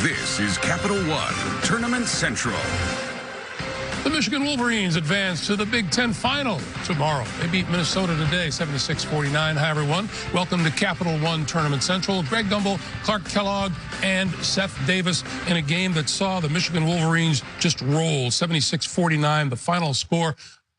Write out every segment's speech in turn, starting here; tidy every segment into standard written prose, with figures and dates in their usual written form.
This is Capital One Tournament Central. The Michigan Wolverines advance to the Big Ten Final tomorrow. They beat Minnesota today, 76-49. Hi, everyone. Welcome to Capital One Tournament Central. Greg Gumbel, Clark Kellogg, and Seth Davis in a game that saw the Michigan Wolverines just roll, 76-49, the final score.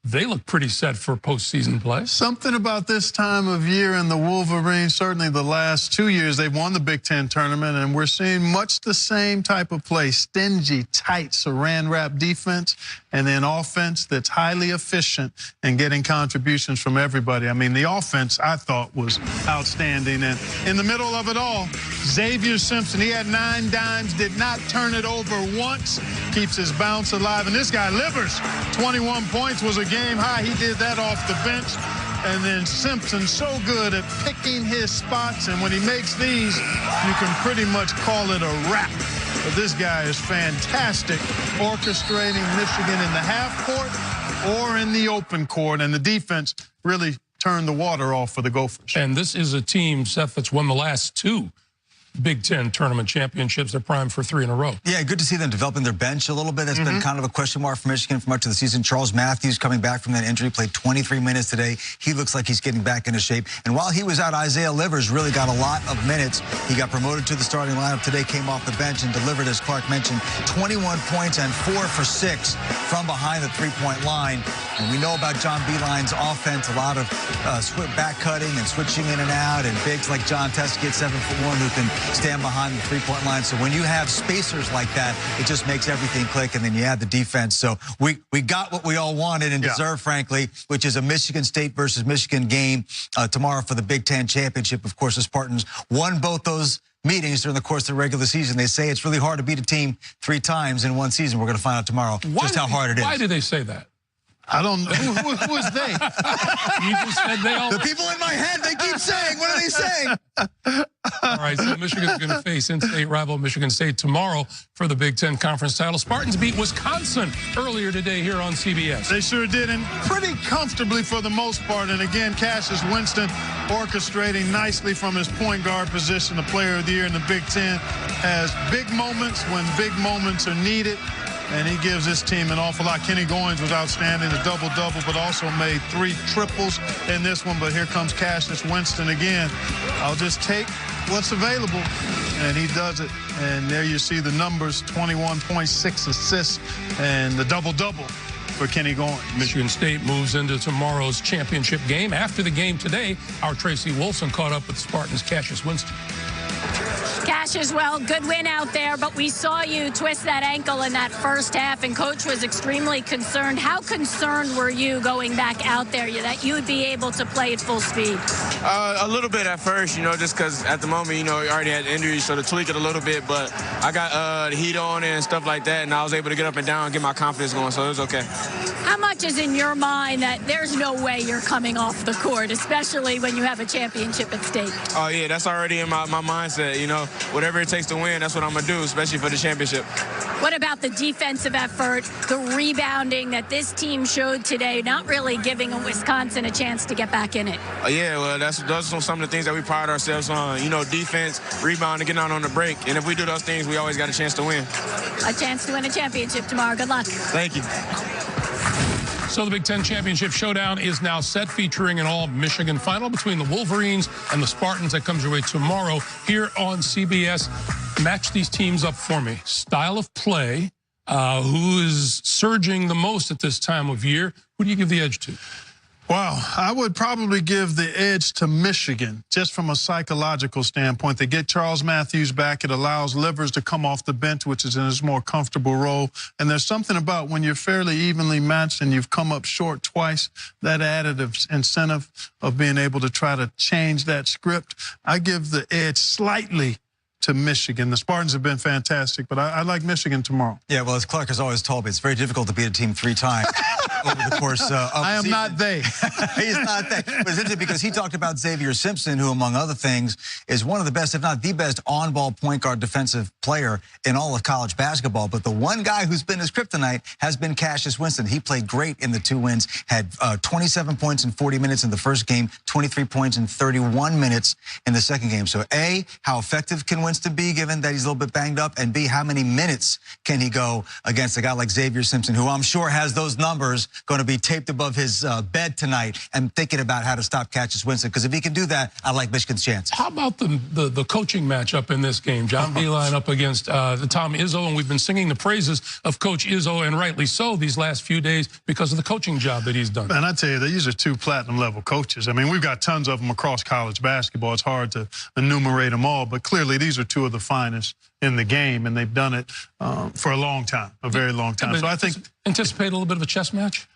They look pretty set for postseason play. Something about this time of year in the Wolverines, certainly the last 2 years, they've won the Big Ten tournament, and we're seeing much the same type of play, stingy, tight, saran-wrap defense, and then offense that's highly efficient and getting contributions from everybody. I mean, the offense, I thought, was outstanding. And in the middle of it all, Xavier Simpson, he had 9 dimes, did not turn it over once, keeps his bounce alive. And this guy, Livers, 21 points, was a game high. He did that off the bench. And then Simpson so good at picking his spots. And when he makes these, you can pretty much call it a wrap. But this guy is fantastic, orchestrating Michigan in the half court or in the open court. And the defense really turned the water off for the Gophers. And this is a team, Seth, that's won the last 2 Big Ten tournament championships. They're primed for 3 in a row. Yeah, good to see them developing their bench a little bit. That's been kind of a question mark for Michigan for much of the season. Charles Matthews coming back from that injury, played 23 minutes today. He looks like he's getting back into shape. And while he was out, Isaiah Livers really got a lot of minutes. He got promoted to the starting lineup today, came off the bench and delivered, as Clark mentioned, 21 points and 4 for 6 from behind the three-point line. And we know about John Beilein's offense, a lot of back cutting and switching in and out, and bigs like John Teske at 7'1" who can stand behind the three-point line. So when you have spacers like that, it just makes everything click, and then you add the defense. So we got what we all wanted and deserved, frankly, which is a Michigan State versus Michigan game tomorrow for the Big Ten Championship. Of course, the Spartans won both those meetings during the course of the regular season. They say it's really hard to beat a team 3 times in one season. We're going to find out tomorrow just how hard it is. Why do they say that? I don't know. Who is they? You just said they all. The people in my head, they keep saying, what are they saying? All right, so Michigan's going to face in-state rival Michigan State tomorrow for the Big Ten Conference title. Spartans beat Wisconsin earlier today here on CBS. They sure did, and pretty comfortably for the most part. And again, Cassius Winston orchestrating nicely from his point guard position. The player of the year in the Big Ten has big moments when big moments are needed. And he gives this team an awful lot. Kenny Goins was outstanding, a double-double, but also made 3 triples in this one. But here comes Cassius Winston again. I'll just take what's available, and he does it. And there you see the numbers, 21.6 assists and the double-double for Kenny Goins. Michigan State moves into tomorrow's championship game. After the game today, our Tracy Wolfson caught up with Spartans' Cassius Winston. Cassius, well, good win out there, but we saw you twist that ankle in that first half, and Coach was extremely concerned. How concerned were you going back out there that you would be able to play at full speed? A little bit at first, just because at the moment, you already had injuries, so to tweak it a little bit, but I got the heat on and stuff like that, and I was able to get up and down and get my confidence going, so it was okay. How much is in your mind that there's no way you're coming off the court, especially when you have a championship at stake? Oh, yeah, that's already in my mindset, Whatever it takes to win, that's what I'm going to do, especially for the championship. What about the defensive effort, the rebounding that this team showed today, not really giving Wisconsin a chance to get back in it? Yeah, well, those are some of the things that we pride ourselves on. Defense, rebounding, getting out on the break. And if we do those things, we always got a chance to win. A chance to win a championship tomorrow. Good luck. Thank you. So the Big Ten Championship Showdown is now set, featuring an all-Michigan final between the Wolverines and the Spartans. That comes your way tomorrow here on CBS. Match these teams up for me. Style of play, who is surging the most at this time of year? Who do you give the edge to? Wow, I would probably give the edge to Michigan, just from a psychological standpoint. They get Charles Matthews back. It allows Livers to come off the bench, which is in his more comfortable role. And there's something about when you're fairly evenly matched and you've come up short twice, that additive incentive of being able to try to change that script. I give the edge slightly to Michigan. The Spartans have been fantastic, but I like Michigan tomorrow. Yeah, well, as Clark has always told me, it's very difficult to beat a team 3 times. over the course of I am season. not they. He's not they. But it's interesting because he talked about Xavier Simpson, who, among other things, is one of the best, if not the best, on-ball point guard defensive player in all of college basketball. But the one guy who's been his kryptonite has been Cassius Winston. He played great in the 2 wins, had 27 points in 40 minutes in the first game, 23 points in 31 minutes in the second game. So, A, how effective can Winston be, given that he's a little bit banged up? And B, how many minutes can he go against a guy like Xavier Simpson, who I'm sure has those numbers going to be taped above his bed tonight and thinking about how to stop Cassius Winston? Because if he can do that, I like Michigan's chance. How about the coaching matchup in this game? John Beilein up against Tom Izzo, and we've been singing the praises of Coach Izzo, and rightly so, these last few days because of the coaching job that he's done. And I tell you, these are 2 platinum-level coaches. I mean, we've got tons of them across college basketball. It's hard to enumerate them all, but clearly these are 2 of the finest in the game, and they've done it for a long time, a very long time. So I think... Anticipate a little bit of a chess match?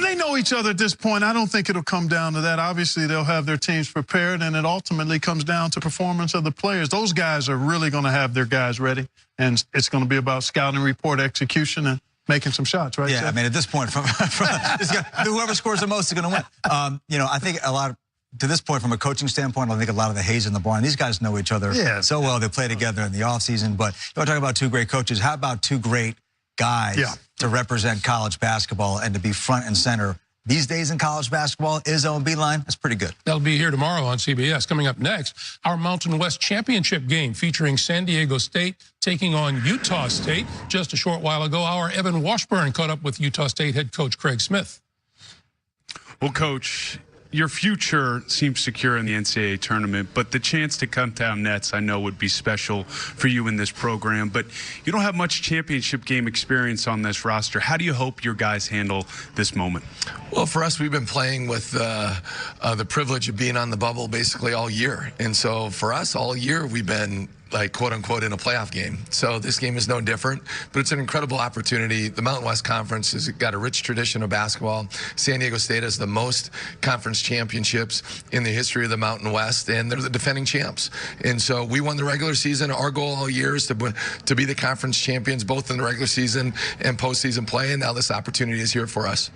They know each other at this point. I don't think it'll come down to that. Obviously, they'll have their teams prepared, and it ultimately comes down to performance of the players. Those guys are really going to have their guys ready, and it's going to be about scouting report execution and making some shots, right? Yeah, Seth? I mean, at this point, whoever scores the most is going to win. You know, I think to this point, from a coaching standpoint, I think a lot of the haze in the barn, these guys know each other so well. They play together in the offseason. But you want to talk about 2 great coaches. How about 2 great guys to represent college basketball and to be front and center these days in college basketball? Izzo and Beilein, that's pretty good. They'll be here tomorrow on CBS. Coming up next, our Mountain West Championship game featuring San Diego State taking on Utah State. Just a short while ago, our Evan Washburn caught up with Utah State head coach Craig Smith. Well, Coach, your future seems secure in the NCAA tournament, but the chance to come down nets I know would be special for you in this program. But you don't have much championship game experience on this roster. How do you hope your guys handle this moment? Well, for us, we've been playing with the privilege of being on the bubble basically all year. And so for us, all year, we've been like, quote unquote, in a playoff game. So this game is no different, but it's an incredible opportunity. The Mountain West Conference has got a rich tradition of basketball. San Diego State has the most conference championships in the history of the Mountain West, and they're the defending champs. And so we won the regular season. Our goal all year is to be the conference champions, both in the regular season and postseason play, and now this opportunity is here for us.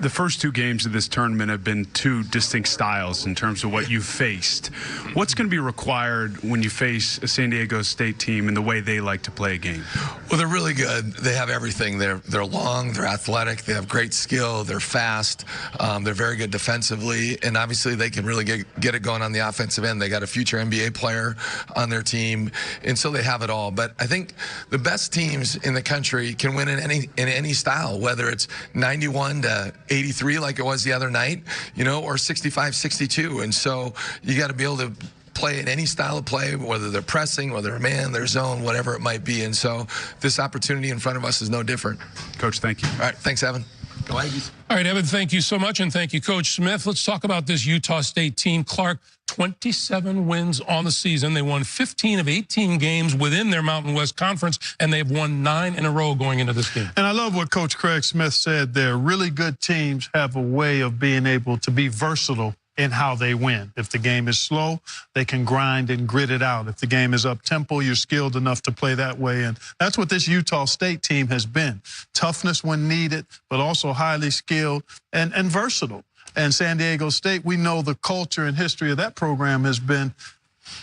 The first 2 games of this tournament have been 2 distinct styles in terms of what you've faced. What's going to be required when you face a San Diego State team and the way they like to play a game? Well, they're really good. They have everything. They're long, they're athletic, they have great skill, they're fast, they're very good defensively, and obviously they can really get it going on the offensive end. They got a future NBA player on their team, and so they have it all. But I think the best teams in the country can win in any style, whether it's 91 to 83 like it was the other night, you know, or 65-62. And so you got to be able to play in any style of play, whether they're pressing, whether they're man, they're zone, whatever it might be. And so this opportunity in front of us is no different. Coach, thank you. All right, thanks, Evan. Go Aggies. All right, Evan, thank you so much, and thank you, Coach Smith. Let's talk about this Utah State team. Clark, 27 wins on the season. They won 15 of 18 games within their Mountain West Conference, and they've won 9 in a row going into this game. And I love what Coach Craig Smith said there. Really good teams have a way of being able to be versatile in how they win. If the game is slow, they can grind and grit it out. If the game is up-tempo, you're skilled enough to play that way. And that's what this Utah State team has been. Toughness when needed, but also highly skilled and versatile. And San Diego State, we know the culture and history of that program has been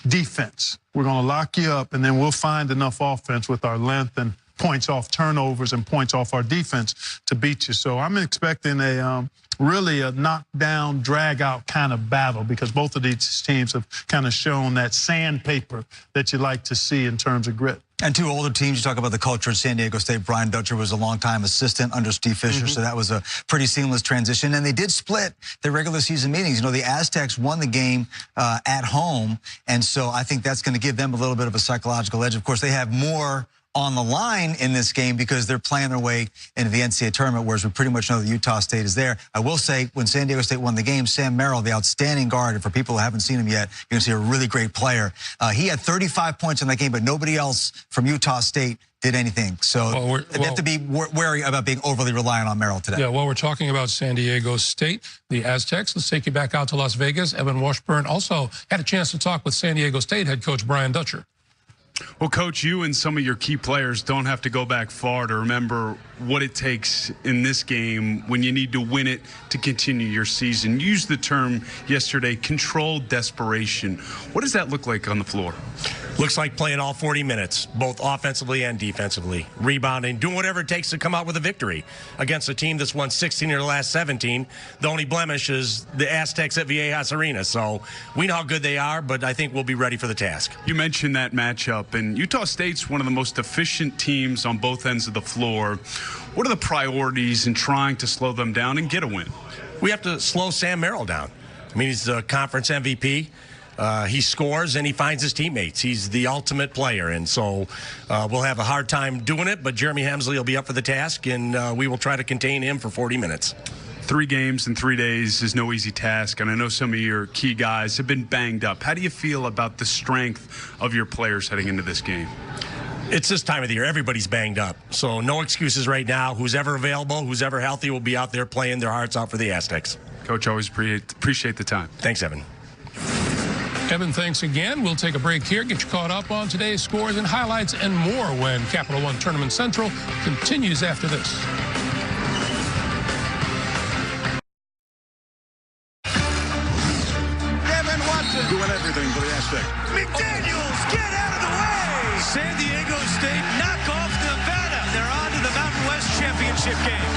defense. We're going to lock you up, and then we'll find enough offense with our length and points off turnovers and points off our defense to beat you. So I'm expecting really a knockdown, drag-out kind of battle, because both of these teams have kind of shown that sandpaper that you like to see in terms of grit. And 2 older teams, you talk about the culture at San Diego State. Brian Dutcher was a longtime assistant under Steve Fisher, so that was a pretty seamless transition. And they did split their regular season meetings. You know, the Aztecs won the game at home, and so I think that's going to give them a little bit of a psychological edge. Of course, they have more on the line in this game because they're playing their way into the NCAA tournament, whereas we pretty much know that Utah State is there. I will say, when San Diego State won the game, Sam Merrill, the outstanding guard, and for people who haven't seen him yet, you're going to see a really great player. He had 35 points in that game, but nobody else from Utah State did anything. So they have to be wary about being overly reliant on Merrill today. Yeah, while we're talking about San Diego State, the Aztecs, let's take you back out to Las Vegas. Evan Washburn also had a chance to talk with San Diego State head coach Brian Dutcher. Well, Coach, you and some of your key players don't have to go back far to remember what it takes in this game when you need to win it to continue your season. You used the term yesterday, controlled desperation. What does that look like on the floor? Looks like playing all 40 minutes, both offensively and defensively, rebounding, doing whatever it takes to come out with a victory against a team that's won 16 of the last 17. The only blemish is the Aztecs at Viejas Arena. So we know how good they are, but I think we'll be ready for the task. You mentioned that matchup, and Utah State's one of the most efficient teams on both ends of the floor. What are the priorities in trying to slow them down and get a win? We have to slow Sam Merrill down. I mean, he's the conference MVP. He scores and he finds his teammates. He's the ultimate player, and so we'll have a hard time doing it, but Jeremy Hemsley will be up for the task, and we will try to contain him for 40 minutes. 3 games in 3 days is no easy task, and I know some of your key guys have been banged up. How do you feel about the strength of your players heading into this game? It's this time of the year. Everybody's banged up, so no excuses right now. Who's ever available, who's ever healthy will be out there playing their hearts out for the Aztecs. Coach, always appreciate the time. Thanks, Evan. Evan, thanks again. We'll take a break here, get you caught up on today's scores and highlights and more when Capital One Tournament Central continues after this. Doing everything for the Aztecs. McDaniels, get out of the way! San Diego State knock off Nevada. They're on to the Mountain West Championship game.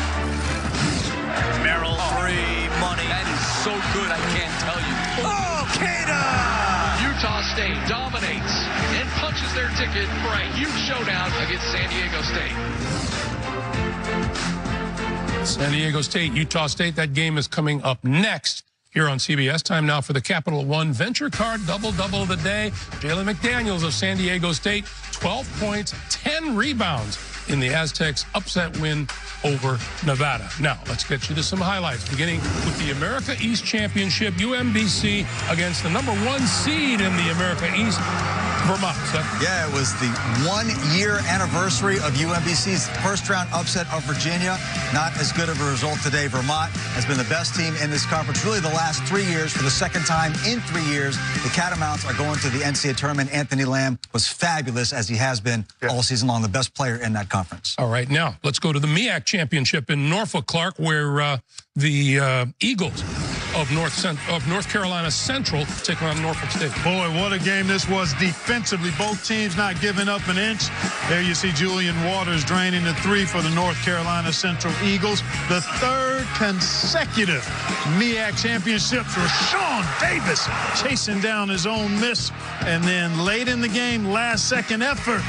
Merrill, free money. That is so good, I can't tell you. Oh, Cada! Utah State dominates and punches their ticket for a huge showdown against San Diego State. San Diego State, Utah State, that game is coming up next here on CBS. Time now for the Capital One Venture Card Double-Double of the day. Jalen McDaniels of San Diego State, 12 points, 10 rebounds in the Aztecs' upset win over Nevada. Now, let's get you to some highlights, beginning with the America East Championship, UMBC against the #1 seed in the America East, Vermont. Yeah, it was the 1-year anniversary of UMBC's first-round upset of Virginia. Not as good of a result today. Vermont has been the best team in this conference really the last 3 years. For the second time in 3 years, the Catamounts are going to the NCAA tournament. Anthony Lamb was fabulous, as he has been all season long, the best player in that conference. All right, now let's go to the MEAC Championship in Norfolk, Clark, where the Eagles of North Carolina Central taking on Norfolk State. Boy, what a game this was defensively. Both teams not giving up an inch. There you see Julian Waters draining the 3 for the North Carolina Central Eagles. The 3rd consecutive MEAC championship for Sean Davis, chasing down his own miss. And then late in the game, last-second effort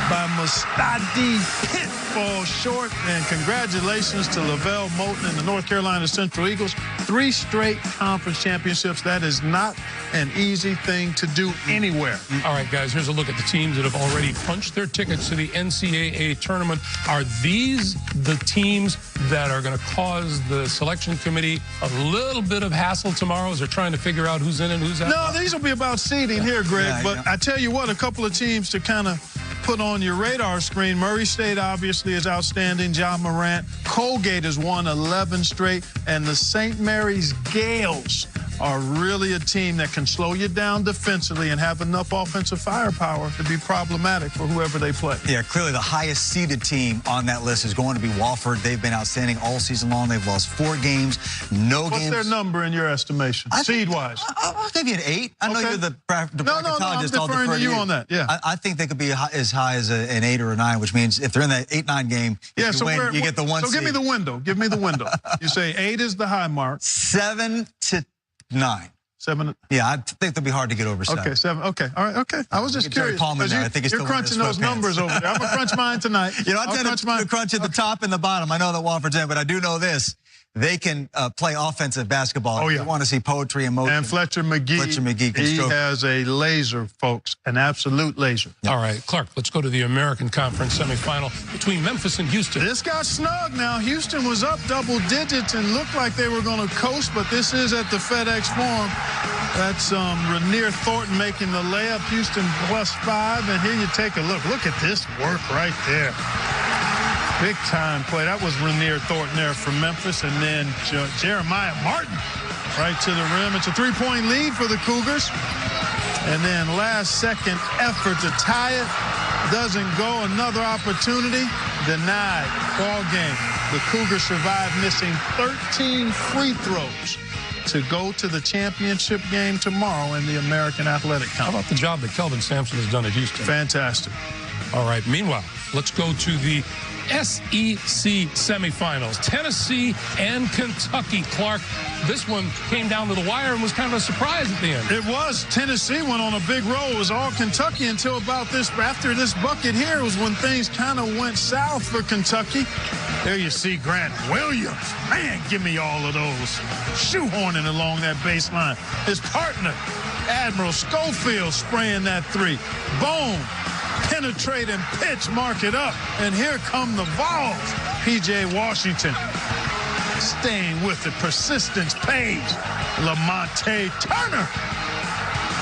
by Mustadi Pitt falls short. And congratulations to Lavelle Moulton and the North Carolina Central Eagles. 3 straight conference championships. That is not an easy thing to do anywhere. All right, guys, here's a look at the teams that have already punched their tickets to the NCAA tournament. Are these the teams that are going to cause the selection committee a little bit of hassle tomorrow as they're trying to figure out who's in and who's out? No, these will be about seeding here, Greg. But I tell you what, a couple of teams to kind of put on your radar screen. Murray State obviously is outstanding. John Morant. Colgate has won 11 straight. And the St. Mary's Gales are really a team that can slow you down defensively and have enough offensive firepower to be problematic for whoever they play. Yeah, clearly the highest seeded team on that list is going to be Wofford. They've been outstanding all season long. They've lost 4 games, no games. What's their number in your estimation, seed-wise? I'll give you an 8. I know you're the bracketologist. No, I'm deferring to you on that. Yeah, I think they could be as high as an 8 or a 9, which means if they're in that 8-9 game, if you win, you get the 1 seed. So give me the window. Give me the window. You say 8 is the high mark. 7 to 9. 7. Yeah, I think they'll be hard to get over 7. Okay, 7. Okay, all right, okay. I was just curious. I think you're crunching those numbers over there. I'm going to crunch mine tonight. You know, I tend to crunch at the top and the bottom. I know that Wofford's in, but I do know this. They can play offensive basketball. Oh, yeah. You want to see poetry and motion. And Fletcher McGee can stroke. He has a laser, folks, an absolute laser. All right, Clark, let's go to the American Conference semifinal between Memphis and Houston. This got snug now. Houston was up double digits and looked like they were going to coast, but this is at the FedEx Forum. That's Rainier Thornton making the layup. Houston +5, and here you take a look. Look at this work right there. Big time play. That was Rainier Thornton there from Memphis. And then Jeremiah Martin right to the rim. It's a 3-point lead for the Cougars. And then last-second effort to tie it. Doesn't go. Another opportunity. Denied. Ball game. The Cougars survived missing 13 free throws to go to the championship game tomorrow in the American Athletic Conference. How about the job that Kelvin Sampson has done at Houston? Fantastic. All right. Meanwhile, let's go to the SEC semifinals. Tennessee and Kentucky. Clark, this one came down to the wire and was kind of a surprise at the end. It was. Tennessee went on a big roll. It was all Kentucky until about this, after this bucket here was when things kind of went south for Kentucky. There you see Grant Williams. Man, give me all of those. Shoehorning along that baseline. His partner, Admiral Schofield, spraying that three. Boom. Penetrate and pitch, mark it up. And here come the Vols. P.J. Washington staying with it. Persistence pays. Lamonte Turner.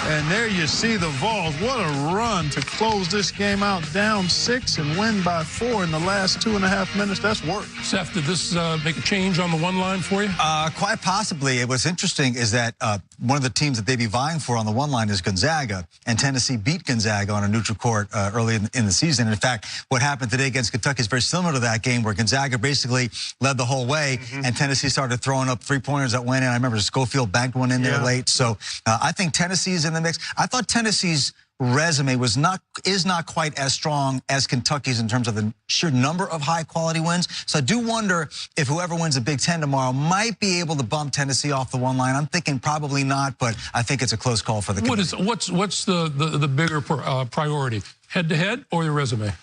And there you see the Vols. What a run to close this game out down 6 and win by 4 in the last 2.5 minutes. That's work. Seth, did this make a change on the one line for you? Quite possibly. What's interesting is that one of the teams that they'd be vying for on the one line is Gonzaga, and Tennessee beat Gonzaga on a neutral court early in the season. In fact, what happened today against Kentucky is very similar to that game where Gonzaga basically led the whole way, and Tennessee started throwing up three-pointers that went in. I remember Schofield banked one in there late. So I think Tennessee's in the mix. I thought Tennessee's resume is not quite as strong as Kentucky's in terms of the sheer number of high-quality wins. So I do wonder if whoever wins the Big Ten tomorrow might be able to bump Tennessee off the one line. I'm thinking probably not, but I think it's a close call for the committee. What's the bigger priority, head-to-head or your resume?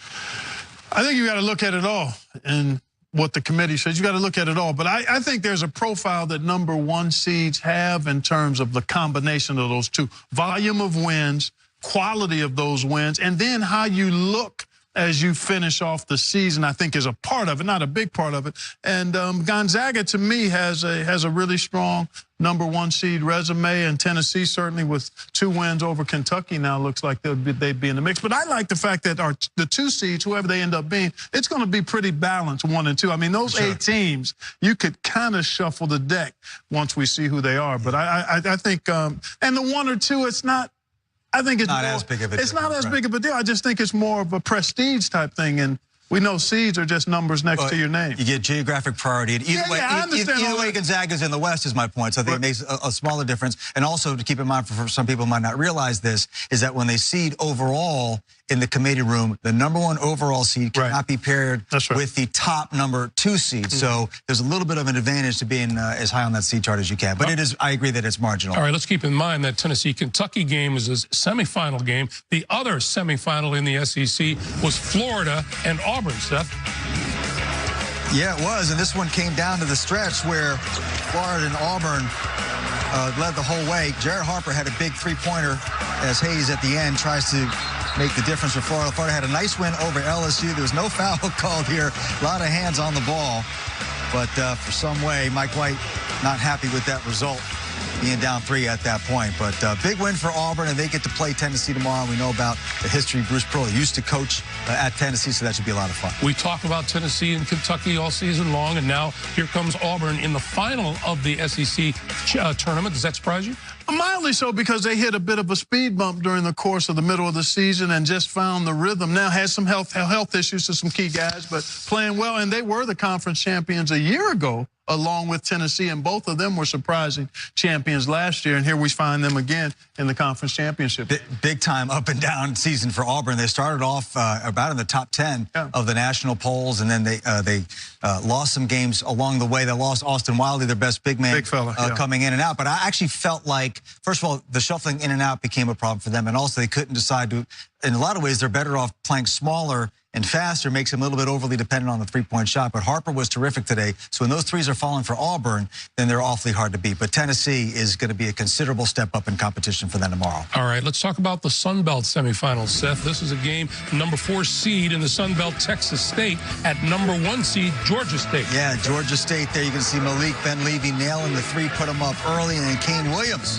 I think you got to look at it all. And what the committee says, you got to look at it all. But I think there's a profile that number one seeds have in terms of the combination of those two. Volume of wins, quality of those wins, and then how you look as you finish off the season, I think is a part of it, not a big part of it. And Gonzaga, to me, has a really strong number one seed resume, and Tennessee certainly with 2 wins over Kentucky now looks like they'd be in the mix. But I like the fact that the 2 seeds, whoever they end up being, it's going to be pretty balanced, 1 and 2. I mean, those 8 teams, you could kind of shuffle the deck once we see who they are. But I think, and the 1 or 2, it's not. I think it's not as big of a deal. It's not as big of a deal. I just think it's more of a prestige type thing. And we know seeds are just numbers next to your name. You get geographic priority. And either way, Gonzaga's in the West is my point. So I think it makes a smaller difference. And also to keep in mind, for some people who might not realize this, is that when they seed overall in the committee room, the number 1 overall seed cannot be paired with the top number 2 seed. So there's a little bit of an advantage to being as high on that seed chart as you can. But it is, I agree that it's marginal. All right, let's keep in mind that Tennessee-Kentucky game is a semifinal game. The other semifinal in the SEC was Florida and Auburn, Seth. Yeah, it was. And this one came down to the stretch where Florida and Auburn led the whole way. Jared Harper had a big three-pointer as Hayes at the end tries to make the difference for Florida. Florida had a nice win over LSU. There was no foul called here. A lot of hands on the ball. But for some way, Mike White not happy with that result, being down 3 at that point. But big win for Auburn, and they get to play Tennessee tomorrow. We know about the history. Bruce Pearl used to coach at Tennessee, so that should be a lot of fun. We talk about Tennessee and Kentucky all season long, and now here comes Auburn in the final of the SEC tournament. Does that surprise you? Mildly so, because they hit a bit of a speed bump during the course of the middle of the season and just found the rhythm. Now has some health issues to some key guys, but playing well. And they were the conference champions a year ago, along with Tennessee, and both of them were surprising champions last year. And here we find them again in the conference championship. Big time up and down season for Auburn. They started off about in the top 10 of the national polls, and then they lost some games along the way. They lost Austin Wiley, their best big man, coming in and out. But I actually felt like, first of all, the shuffling in and out became a problem for them, and also they couldn't decide to. In a lot of ways, they're better off playing smaller and faster, makes them a little bit overly dependent on the three-point shot. But Harper was terrific today. So when those threes are falling for Auburn, then they're awfully hard to beat. But Tennessee is going to be a considerable step up in competition for them tomorrow. All right, let's talk about the Sun Belt semifinals, Seth. This is a game, number 4 seed in the Sun Belt, Texas State, at number 1 seed, Georgia State. Yeah, Georgia State there. You can see Malik Ben-Levy nailing the 3, put him up early, and then Kane Williams,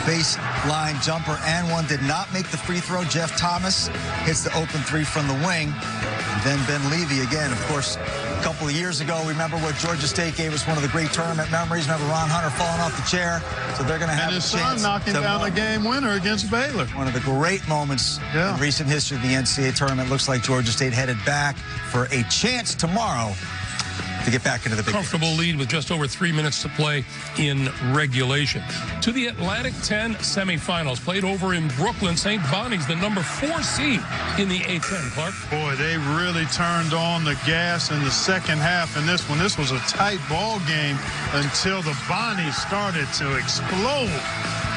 baseline jumper and one, did not make the free throw. Jeff Thomas hits the open 3 from the wing. And then Ben-Levy again, of course, A couple of years ago, remember what Georgia State gave us one of the great tournament memories. Remember Ron Hunter falling off the chair? So they're going to have and his a son chance knocking down a game winner against Baylor. One of the great moments in recent history of the NCAA tournament. Looks like Georgia State headed back for a chance tomorrow to get back into the big comfortable games. lead with just over 3 minutes to play in regulation. To the Atlantic 10 semifinals, played over in Brooklyn. St. Bonnie's, the number 4 seed in the A10, Clark. Boy, they really turned on the gas in the second half in this one. This was a tight ball game until the Bonnies started to explode.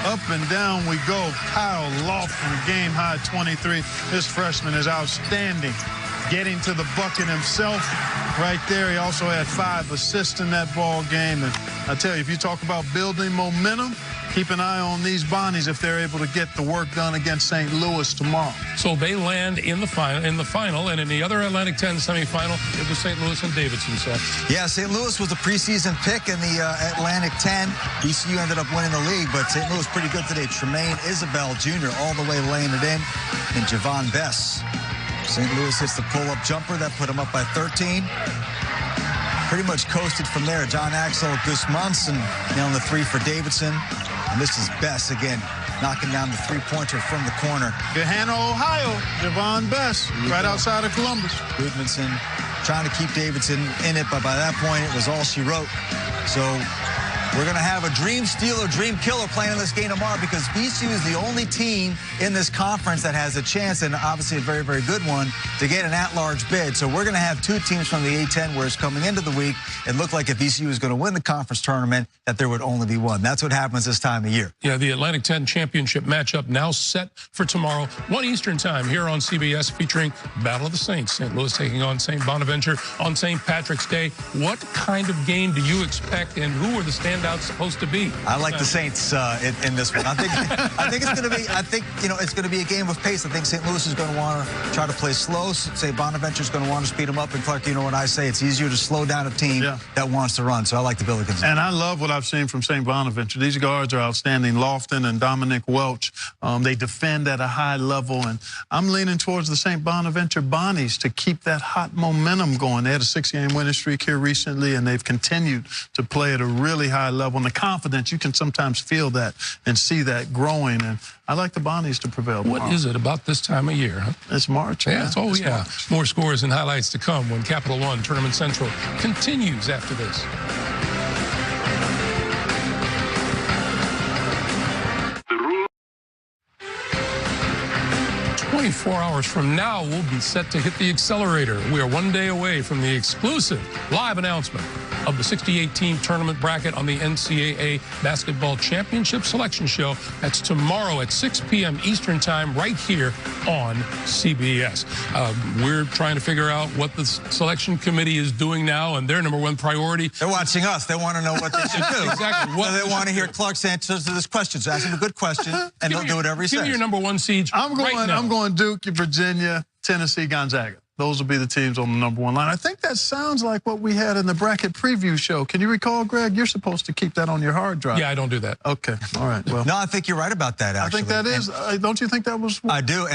Up and down we go. Kyle Lofton, game high 23. This freshman is outstanding. Getting to the bucket himself right there. He also had 5 assists in that ball game. And I tell you, if you talk about building momentum, keep an eye on these Bonnies if they're able to get the work done against St. Louis tomorrow. So they land in the final, and in the other Atlantic 10 semifinal, it was St. Louis and Davidson, Seth. Yeah, St. Louis was a preseason pick in the Atlantic 10. ECU ended up winning the league, but St. Louis pretty good today. Tremaine Isabel Jr. all the way laying it in, and Javon Bess. St. Louis hits the pull-up jumper. That put him up by 13. Pretty much coasted from there. John Axel Gusmanson nailing the 3 for Davidson. And this is Bess again, knocking down the 3-pointer from the corner. Gahanna, Ohio, Javon Bess, right outside of Columbus. Goodmanson trying to keep Davidson in it, but by that point, it was all she wrote. So we're going to have a dream stealer, dream killer playing in this game tomorrow because VCU is the only team in this conference that has a chance, and obviously a very, very good one, to get an at-large bid. So we're going to have 2 teams from the A10, whereas coming into the week, it looked like if VCU was going to win the conference tournament, that there would only be one. That's what happens this time of year. Yeah, the Atlantic 10 championship matchup now set for tomorrow, 1 Eastern time, here on CBS, featuring Battle of the Saints. St. Louis taking on St. Bonaventure on St. Patrick's Day. What kind of game do you expect, and who are the standouts supposed to be? I like the Saints in this one. I think it's going to be. I think it's going to be a game of pace. I think St. Louis is going to want to try to play slow. St. Bonaventure is going to want to speed them up. And Clark, you know what I say? It's easier to slow down a team that wants to run. So I like the Billikens. And I love what I've seen from St. Bonaventure. These guards are outstanding. Lofton and Dominic Welch. They defend at a high level, and I'm leaning towards the St. Bonaventure Bonnies to keep that hot momentum going. They had a 6-game winning streak here recently, and they've continued to play at a really high level. And the confidence, you can sometimes feel that and see that growing. And I like the Bonnies to prevail tomorrow. What is it about this time of year? Huh? It's March. Yeah, it's March. More scores and highlights to come when Capital One Tournament Central continues after this. 24 hours from now, we'll be set to hit the accelerator. We are 1 day away from the exclusive live announcement of the 68-team tournament bracket on the NCAA Basketball Championship Selection Show. That's tomorrow at 6 p.m. Eastern Time right here on CBS. We're trying to figure out what the selection committee is doing now, and their #1 priority. They're watching us. They want to know what they should do. Exactly. What they want to hear Clark's answers to this question. So ask him a good question, and they'll do whatever he says. Give me your #1 seeds. I'm going Duke, Virginia, Tennessee, Gonzaga. Those will be the teams on the #1 line. I think that sounds like what we had in the bracket preview show. Can you recall, Greg? You're supposed to keep that on your hard drive. Yeah, I don't do that. Okay. All right. Well, no, I think you're right about that, actually. I think that is. Don't you think that was? I do.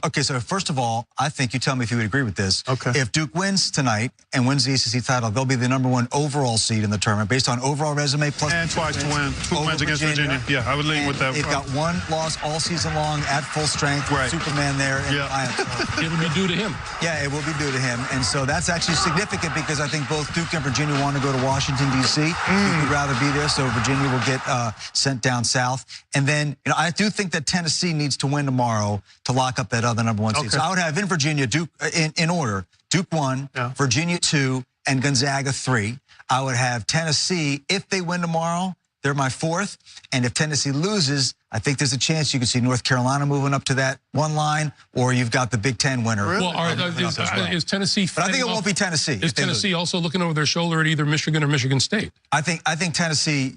Okay, so first of all, I think you tell me if you would agree with this. Okay. If Duke wins tonight and wins the ACC title, they'll be the #1 overall seed in the tournament based on overall resume plus. And twice to win. 2 wins against Virginia. Yeah, I would lean with that. They've got 1 loss all season long at full strength. Right. Superman there. It would be due to him. Yeah, it will be due to him. And so that's actually significant because I think both Duke and Virginia want to go to Washington, D.C. Duke would rather be there, so Virginia will get sent down south. And then, I do think that Tennessee needs to win tomorrow to lock up that other #1 seed. So I would have in Virginia, Duke, in order, Duke 1, Virginia 2, and Gonzaga 3. I would have Tennessee, if they win tomorrow, they're my 4th. And if Tennessee loses, I think there's a chance you could see North Carolina moving up to that 1 line, or you've got the Big Ten winner. Really? Well, is Tennessee? But I think it won't be Tennessee. Is Tennessee also looking over their shoulder at either Michigan or Michigan State? I think Tennessee.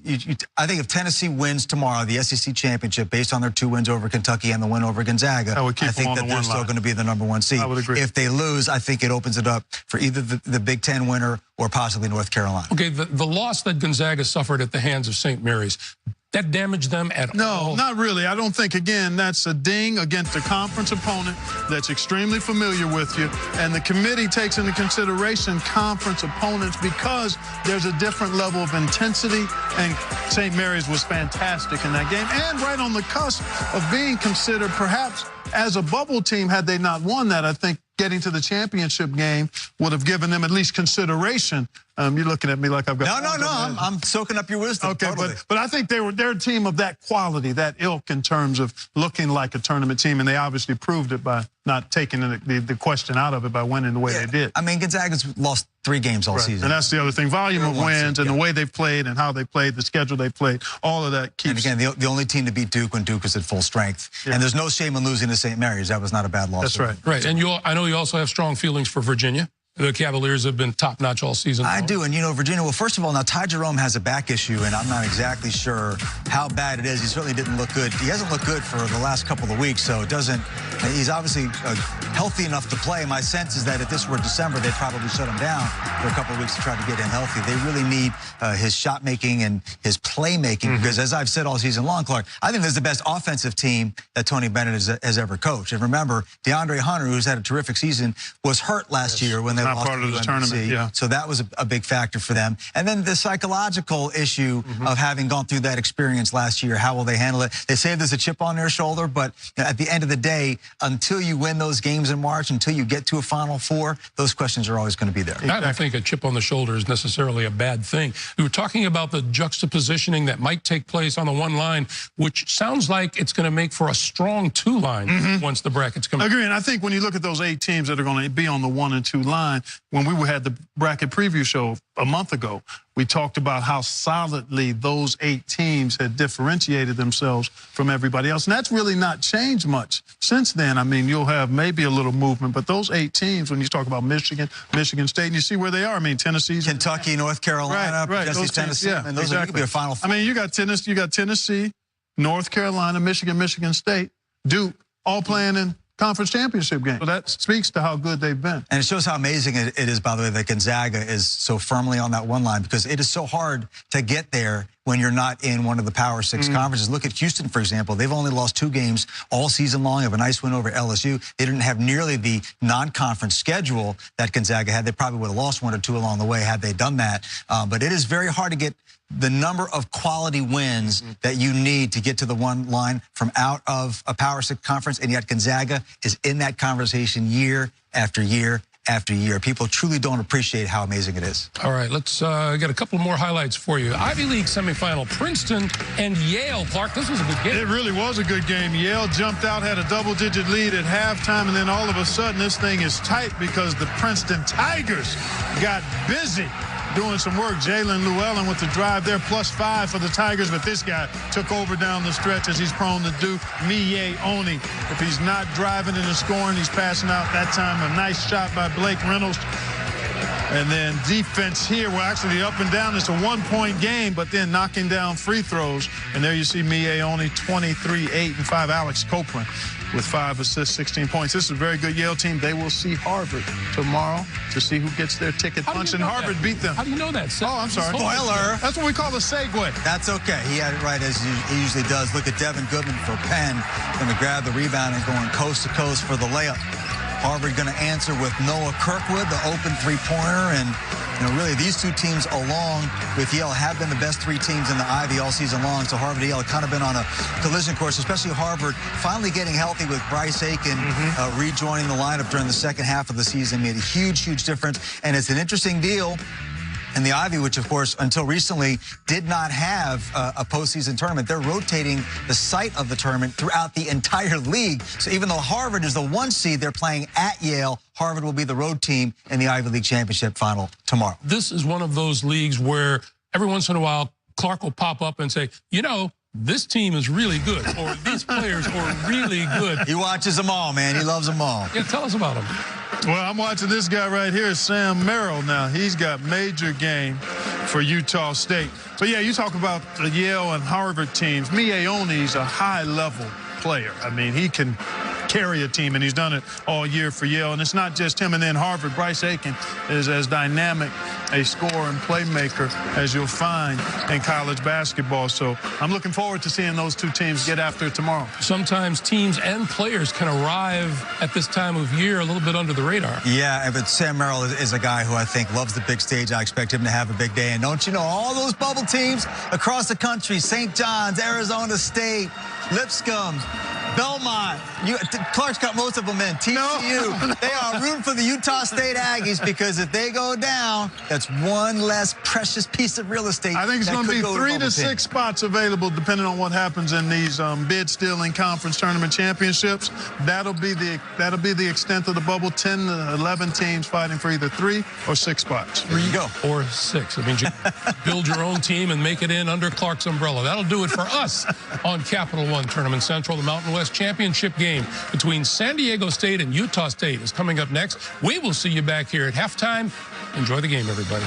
I think if Tennessee wins tomorrow, the SEC championship, based on their 2 wins over Kentucky and the win over Gonzaga, I think that they're still going to be the #1 seed. I would agree. If they lose, I think it opens it up for either the Big Ten winner or possibly North Carolina. Okay, the loss that Gonzaga suffered at the hands of St. Mary's. that damage them at all? No, not really. I don't think, again, that's a ding against a conference opponent that's extremely familiar with you. And the committee takes into consideration conference opponents because there's a different level of intensity. And St. Mary's was fantastic in that game and right on the cusp of being considered perhaps as a bubble team. Had they not won that, I think getting to the championship game would have given them at least consideration. You're looking at me like I've got... No. I'm soaking up your wisdom. Okay, totally. but I think they're a team of that quality, that ilk in terms of looking like a tournament team, and they obviously proved it by not taking the question out of it by winning the way they did. I mean, Gonzaga's lost 3 games all season. And that's the other thing. Volume of wins and the way they played and how they played, the schedule they played, all of that keeps... And again, the only team to beat Duke when Duke was at full strength. Yeah. And there's no shame in losing to St. Mary's. That was not a bad loss. That's right. Right. And I know you also have strong feelings for Virginia. The Cavaliers have been top-notch all season long. I do, and you know, Virginia, well, first of all, now Ty Jerome has a back issue, and I'm not exactly sure how bad it is. He certainly didn't look good. He hasn't looked good for the last couple of weeks, so it doesn't, he's obviously healthy enough to play. My sense is that if this were December, they'd probably shut him down for a couple of weeks to try to get him healthy. They really need his shot-making and his play-making, because as I've said all season long, Clark, I think this is the best offensive team that Tony Bennett has ever coached. And remember, DeAndre Hunter, who's had a terrific season, was hurt last year when they lost part of the tournament. Yeah. So that was a big factor for them. And then the psychological issue of having gone through that experience last year, how will they handle it? They say there's a chip on their shoulder, but at the end of the day, until you win those games in March, until you get to a Final Four, those questions are always going to be there. I don't think a chip on the shoulder is necessarily a bad thing. We were talking about the juxtapositioning that might take place on the one line, which sounds like it's going to make for a strong 2 line once the brackets come. I agree, and I think when you look at those 8 teams that are going to be on the 1 and 2 line, when we had the bracket preview show a month ago, we talked about how solidly those 8 teams had differentiated themselves from everybody else. And that's really not changed much since then. I mean, you'll have maybe a little movement, but those 8 teams, when you talk about Michigan, Michigan State, and you see where they are. I mean, Tennessee's... Kentucky, North Carolina, those Tennessee. Yeah, and those exactly. could be a Final Four. I mean, you got Tennessee, North Carolina, Michigan State, Duke, all playing in conference championship game. So that speaks to how good they've been. And it shows how amazing it is, by the way, that Gonzaga is so firmly on that 1 line, because it is so hard to get there when you're not in one of the Power 6 conferences. Look at Houston, for example. They've only lost 2 games all season long. They have a nice win over LSU. They didn't have nearly the non-conference schedule that Gonzaga had. They probably would have lost 1 or 2 along the way had they done that. But it is very hard to get the number of quality wins that you need to get to the 1 line from out of a Power 6 conference, and yet Gonzaga is in that conversation year after year after year. People truly don't appreciate how amazing it is. All right, let's get a couple more highlights for you. Ivy League semifinal, Princeton and Yale. Clark, this was a good game. It really was a good game. Yale jumped out, had a double-digit lead at halftime, and then all of a sudden this thing is tight because the Princeton Tigers got busy doing some work. Jalen Llewellyn with the drive there, +5 for the Tigers, but this guy took over down the stretch as he's prone to do. Miye Oni, if he's not driving and scoring, he's passing out that time. A nice shot by Blake Reynolds. And then defense here, well, actually up and down, it's a 1-point game, but then knocking down free throws. And there you see Miye Oni, 23, 8, and 5. Alex Copeland with 5 assists, 16 points. This is a very good Yale team. They will see Harvard tomorrow to see who gets their ticket punch, and Harvard beat them. How do you know that? Oh, I'm sorry. Spoiler. That's what we call a segue. That's okay. He had it right as he usually does. Look at Devin Goodman for Penn. Going to grab the rebound and going coast to coast for the layup. Harvard going to answer with Noah Kirkwood, the open 3-pointer. And, you know, really these 2 teams along with Yale have been the best 3 teams in the Ivy all season long. So Harvard and Yale have kind of been on a collision course, especially Harvard finally getting healthy with Bryce Aiken rejoining the lineup during the second half of the season. Made a huge, huge difference. And it's an interesting deal in the Ivy, which, of course, until recently did not have a postseason tournament. They're rotating the site of the tournament throughout the entire league. So even though Harvard is the 1 seed, they're playing at Yale. Harvard will be the road team in the Ivy League championship final tomorrow. This is one of those leagues where every once in a while, Clark will pop up and say, you know, this team is really good, or these players are really good. He watches them all, man. He loves them all. Yeah, tell us about them. Well, I'm watching this guy right here, Sam Merrill. Now, he's got major game for Utah State. But, yeah, you talk about the Yale and Harvard teams. Miye Oni's a high-level player. I mean, he can carry a team, and he's done it all year for Yale. And it's not just him. And then Harvard, Bryce Aiken is as dynamic a scorer and playmaker as you'll find in college basketball. So I'm looking forward to seeing those two teams get after it tomorrow. Sometimes teams and players can arrive at this time of year a little bit under the radar. Yeah, but Sam Merrill is a guy who I think loves the big stage. I expect him to have a big day. And don't you know, all those bubble teams across the country, St. John's, Arizona State, Lipscomb, Belmont, Clark's got most of them in, TCU. They are rooting for the Utah State Aggies because if they go down, that's one less precious piece of real estate. I think it's going to be 3 to 6 spots available depending on what happens in these bid-stealing conference tournament championships. That'll be the extent of the bubble. 10 to 11 teams fighting for either 3 or 6 spots. There you go. Or 6. I mean, you build your own team and make it in under Clark's umbrella. That'll do it for us on Capital One Tournament Central. The Mountain West Championship game between San Diego State and Utah State is coming up next. We will see you back here at halftime. Enjoy the game, everybody.